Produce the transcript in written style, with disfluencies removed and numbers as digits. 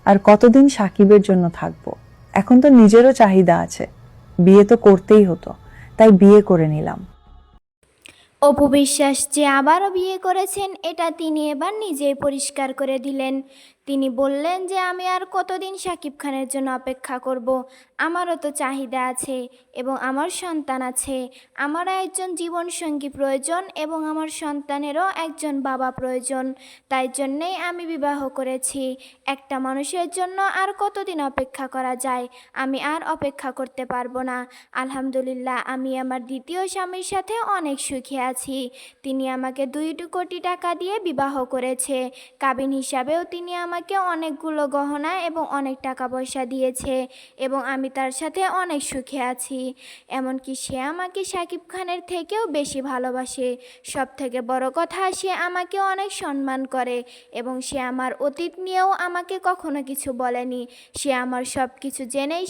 আর কতদিন সাকিবের জন্য থাকবো। এখন তো নিজেরও চাহিদা আছে, বিয়ে তো করতেই হতো, তাই বিয়ে করে নিলাম। অপু বিশ্বাস যে আবারও বিয়ে করেছেন এটা তিনি এবার নিজেই পরিষ্কার করে দিলেন। তিনি বললেন যে আমি আর কতদিন শাকিব খানের জন্য অপেক্ষা করব। আমারও তো চাহিদা আছে এবং আমার সন্তান আছে। আমারও একজন জীবনসঙ্গী প্রয়োজন এবং আমার সন্তানেরও একজন বাবা প্রয়োজন। তাই জন্যেই আমি বিবাহ করেছি। একটা মানুষের জন্য আর কতদিন অপেক্ষা করা যায়? আমি আর অপেক্ষা করতে পারবো না। আলহামদুলিল্লাহ, আমি আমার দ্বিতীয় স্বামীর সাথে অনেক সুখী আছি। তিনি আমাকে 2 কোটি টাকা দিয়ে বিবাহ করেছে। কাবিন হিসাবেও তিনি আমাকে অনেকগুলো গহনা এবং অনেক টাকা পয়সা দিয়েছে এবং আমি তার সাথে অনেক সুখে আছি। এমনকি সে আমাকে শাকিব খানের থেকেও বেশি ভালোবাসে। সব থেকে বড় কথা, সে আমাকে অনেক সম্মান করে এবং সে আমার অতীত নিয়েও আমাকে কখনো কিছু বলেনি। সে আমার সব কিছু জেনেই